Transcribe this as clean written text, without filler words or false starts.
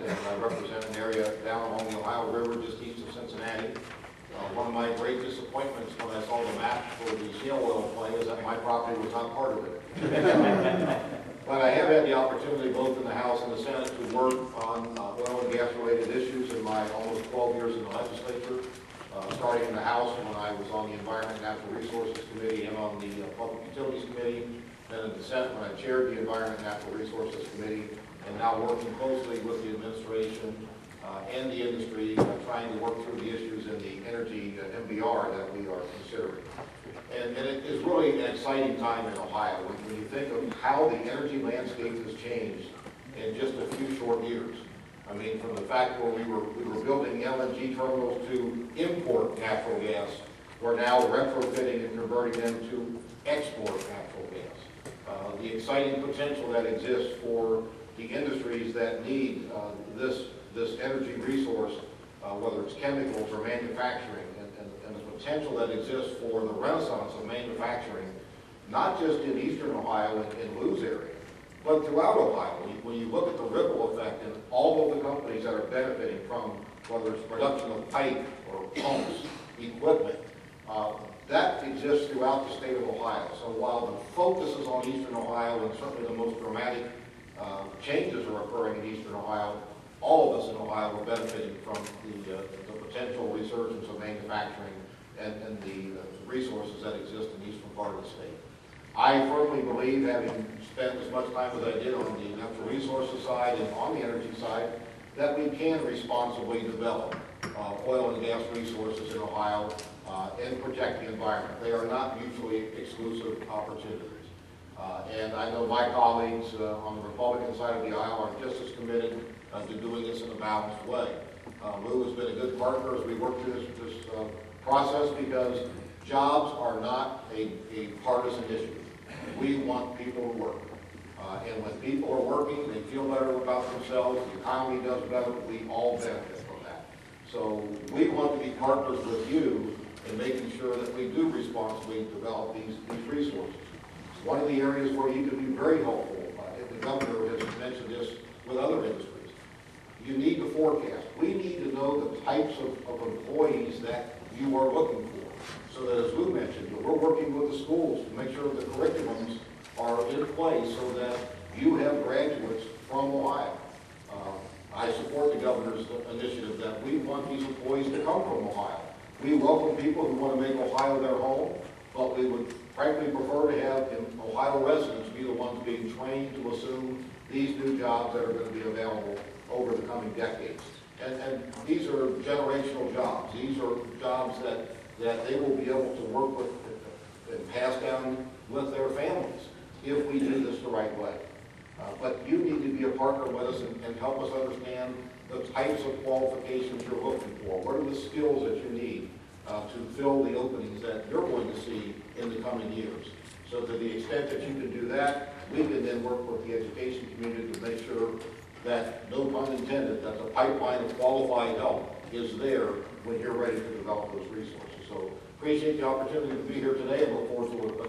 and I represent an area down along the Ohio River just east of Cincinnati. One of my great disappointments when I saw the map for the shale oil play is that my property was not part of it. But I have had the opportunity both in the House and the Senate to work on oil and gas related issues in my almost 12 years in the legislature, starting in the House when I was on the Environment and Natural Resources Committee and on the Public Utilities Committee, then in the Senate when I chaired the Environment and Natural Resources Committee, and now working closely with the administration and the industry, trying to work through the issues in the energy MBR that we are considering. And it is really an exciting time in Ohio when you think of how the energy landscape has changed in just a few short years. I mean, from the fact where we were building LNG terminals to import natural gas, we're now retrofitting and converting them to export natural gas. The exciting potential that exists for the industries that need this energy resource, whether it's chemicals or manufacturing, and the potential that exists for the renaissance of manufacturing, not just in eastern Ohio and Lou's area, but throughout Ohio. When you look at the ripple effect in all of the companies that are benefiting from, whether it's production of pipe or pumps, equipment, that exists throughout the state of Ohio. So while the focus is on eastern Ohio, and certainly the most dramatic changes are occurring in eastern Ohio, all of us in Ohio are benefiting from the potential resurgence of manufacturing and the resources that exist in the eastern part of the state. I firmly believe, having spent as much time as I did on the natural resources side and on the energy side, that we can responsibly develop oil and gas resources in Ohio and protect the environment. They are not mutually exclusive opportunities. And I know my colleagues on the Republican side of the aisle are just as committed to doing this in a balanced way. Lou has been a good partner as we work through this process, because jobs are not a partisan issue. We want people to work. And when people are working, they feel better about themselves, the economy does better, we all benefit from that. So we want to be partners with you in making sure that we do responsibly develop these resources. One of the areas where you can be very helpful, and the governor has mentioned this with other industries, you need to forecast. We need to know the types of employees that you are looking for. So that, as Lou mentioned, we're working with the schools to make sure the curriculums are in place so that you have graduates from Ohio. I support the governor's initiative that we want these employees to come from Ohio. We welcome people who want to make Ohio their home, but we would frankly prefer to have Ohio residents be the ones being trained to assume these new jobs that are going to be available over the coming decades. And these are generational jobs. These are jobs that they will be able to work with and pass down with their families if we do this the right way. But you need to be a partner with us and help us understand the types of qualifications you're looking for. What are the skills that you need to fill the openings that you're going to see in the coming years? So to the extent that you can do that, we can then work with the education community to make sure that, no pun intended, that the pipeline of qualified help is there when you're ready to develop those resources. So appreciate the opportunity to be here today and look forward to